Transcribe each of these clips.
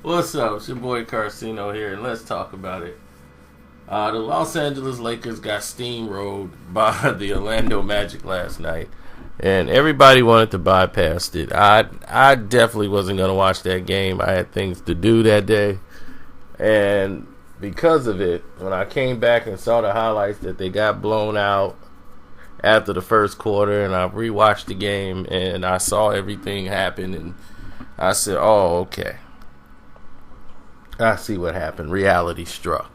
What's up? It's your boy Carcino here, and let's talk about it. The Los Angeles Lakers got steamrolled by the Orlando Magic last night, and everybody wanted to bypass it. I definitely wasn't going to watch that game. I had things to do that day, and because of it, when I came back and saw the highlights that they got blown out after the first quarter, and I rewatched the game, and I saw everything happen, and I said, oh, okay. I see what happened. Reality struck.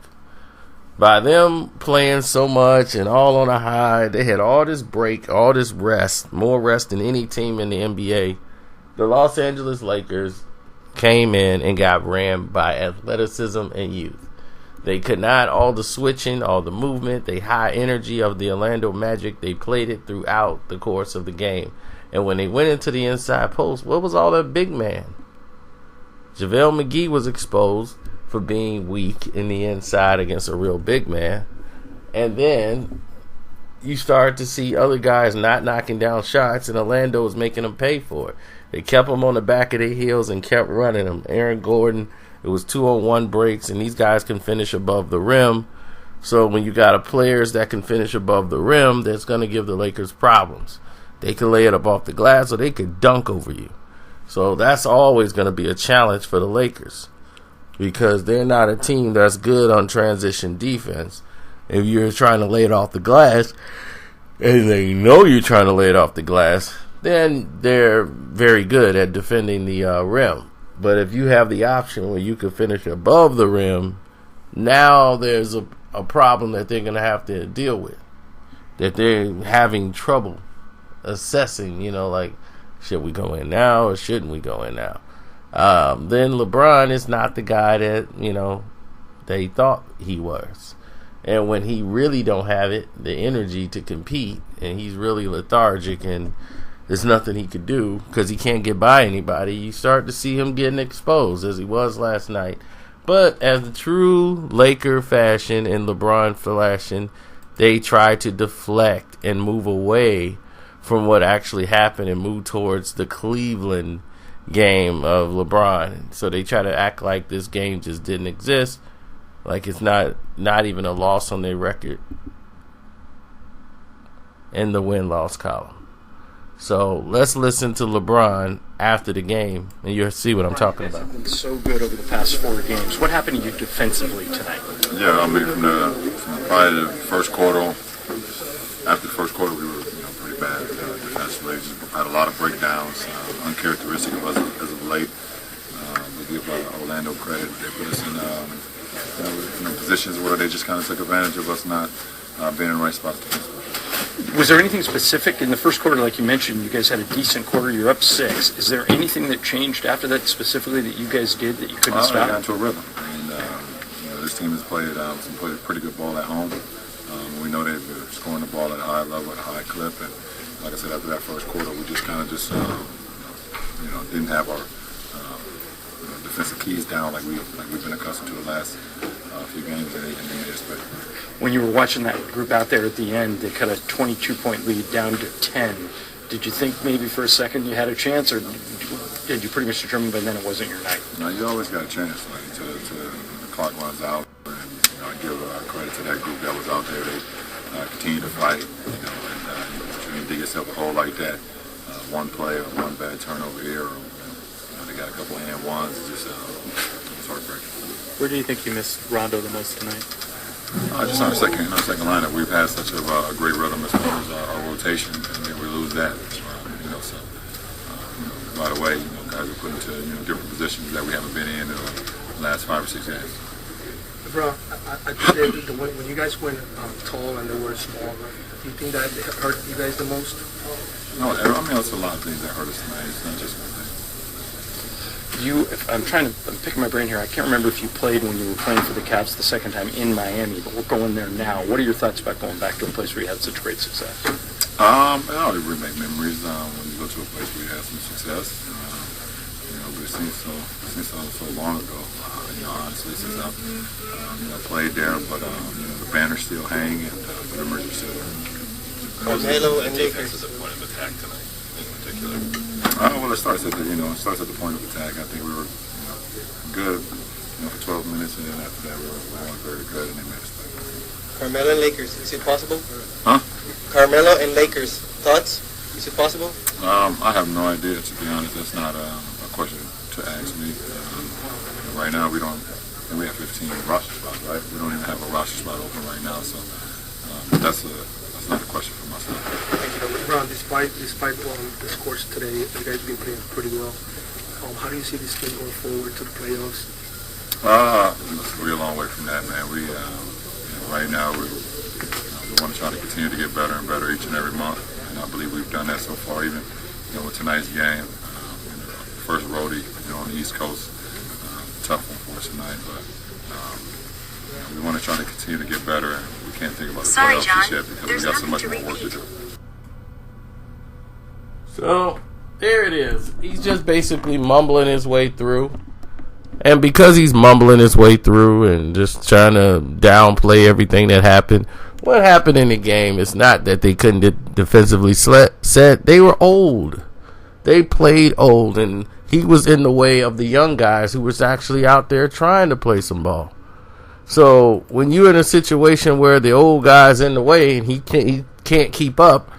By them playing so much and all on a high, they had all this break, all this rest, more rest than any team in the NBA. The Los Angeles Lakers came in and got ran by athleticism and youth. They could not, all the switching, all the movement, the high energy of the Orlando Magic, they played it throughout the course of the game. And when they went into the inside post, what was all that big man? JaVale McGee was exposed for being weak in the inside against a real big man. And then you start to see other guys not knocking down shots, and Orlando was making them pay for it. They kept them on the back of their heels and kept running them. Aaron Gordon, it was 2-on-1 breaks, and these guys can finish above the rim. So when you got players that can finish above the rim, that's going to give the Lakers problems. They can lay it up off the glass, or they could dunk over you. So that's always going to be a challenge for the Lakers, because they're not a team that's good on transition defense. If you're trying to lay it off the glass, and they know you're trying to lay it off the glass, then they're very good at defending the rim. But if you have the option where you can finish above the rim, now there's a problem that they're going to have to deal with, that they're having trouble assessing, like, should we go in now or shouldn't we go in now? Then LeBron is not the guy that, they thought he was. And when he really don't have it, the energy to compete, and he's really lethargic and there's nothing he could do because he can't get by anybody, you start to see him getting exposed as he was last night. But as the true Laker fashion and LeBron fashion, they try to deflect and move away from what actually happened and move towards the Cleveland game of LeBron. So they try to act like this game just didn't exist, like it's not even a loss on their record in the win-loss column. So let's listen to LeBron after the game, and you'll see what I'm talking about. You've been so good over the past 4 games. What happened to you defensively tonight? Yeah, I mean, from probably the first quarter, after the first quarter, we were pretty bad defensively. We had a lot of breakdowns, uncharacteristic of us as of late. We give Orlando credit. They put us in positions where they just kind of took advantage of us not being in the right spot. Was there anything specific in the first quarter, like you mentioned, you guys had a decent quarter, you're up 6. Is there anything that changed after that specifically that you guys did that you couldn't stop? We got into a rhythm. And, this team has played pretty good ball at home. We know they're scoring the ball at a high level, at a high clip. And like I said, after that first quarter, we just kind of didn't have our defensive keys down like we've been accustomed to the last few games, and they made us better. When you were watching that group out there at the end, they cut a 22-point lead down to 10. Did you think maybe for a second you had a chance, or did you pretty much determine by then it wasn't your night? No, you always got a chance. Until the clock runs out. And, I give credit to that group that was out there. They continue to fight. And you dig yourself a hole like that, one play or one bad turnover here, or they got a couple of and ones. It's heartbreaking. Where do you think you missed Rondo the most tonight? Just on the second lineup, we've had such a great rhythm as far as our rotation, and then we lose that. By the way, guys are put into different positions that we haven't been in the last 5 or 6 games. Bro, I think that when you guys went tall and they were small, do you think that hurt you guys the most? No, I mean, there's a lot of things that hurt us tonight. It's not just one thing. I'm picking my brain here. I can't remember if you played when you were playing for the Cavs the second time in Miami, but we're going there now. What are your thoughts about going back to a place where you had such great success? I always remake memories when you go to a place where you have some success. But it seems so long ago. Honestly, since I've played there, but the banners still hang, and the memories are still there. Halo and defense is a point of attack tonight, in particular. Well, it starts at the point of attack. I think we were good for 12 minutes, and then after that we weren't very good, and they made us play. Carmelo and Lakers, is it possible? Huh? Carmelo and Lakers, thoughts? Is it possible? I have no idea, to be honest. That's not a question to ask me. Right now we have 15 roster spots, right? We don't even have a roster spot open right now, so that's not a question for myself. Lebron, despite the scores today, you guys have been playing pretty well. How do you see this team going forward to the playoffs? We're a long way from that, man. Right now we want to try to continue to get better and better each and every month, and I believe we've done that so far. Even with tonight's game, first roadie on the East Coast, tough one for us tonight, but we want to try to continue to get better. And we can't think about the playoffs just yet because we got so much more work to do. So there it is. He's just basically mumbling his way through. And because he's mumbling his way through and just trying to downplay everything that happened, what happened in the game is not that they couldn't defensively set. They were old. They played old, and he was in the way of the young guys who was actually out there trying to play some ball. So when you're in a situation where the old guy's in the way and he can't keep up,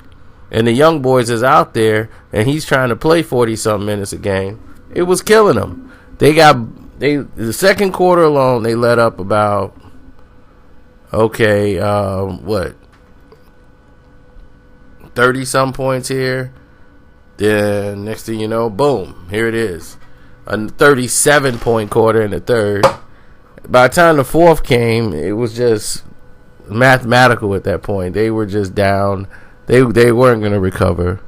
and the young boys is out there and he's trying to play 40-something minutes a game, it was killing them. The second quarter alone, they let up about 30-some points here. Then next thing you know, boom, here it is. A 37-point quarter in the third. By the time the fourth came, it was just mathematical at that point. They were just down. They weren't going to recover.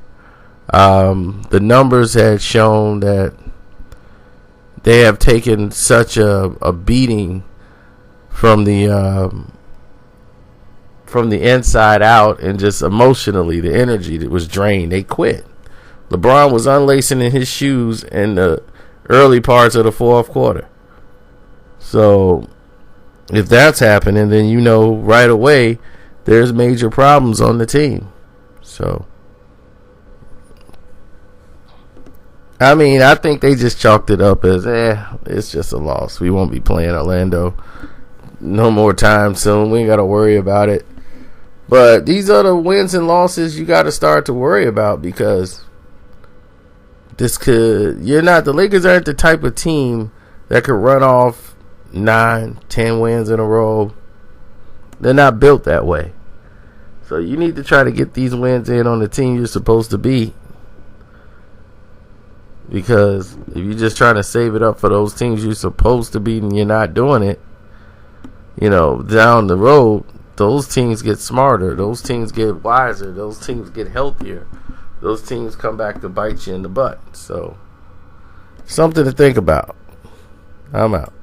The numbers had shown that they have taken such a beating from the inside out, and just emotionally, the energy that was drained. They quit. LeBron was unlacing in his shoes in the early parts of the fourth quarter. So if that's happening, then right away there's major problems on the team. So I think they just chalked it up as it's just a loss. We won't be playing Orlando no more time soon. We ain't got to worry about it. But these are the wins and losses you got to start to worry about, because the Lakers aren't the type of team that could run off 9-10 wins in a row. They're not built that way. So you need to try to get these wins in on the team you're supposed to be. Because if you're just trying to save it up for those teams you're supposed to beat and you're not doing it, down the road, those teams get smarter. Those teams get wiser. Those teams get healthier. Those teams come back to bite you in the butt. So, something to think about. I'm out.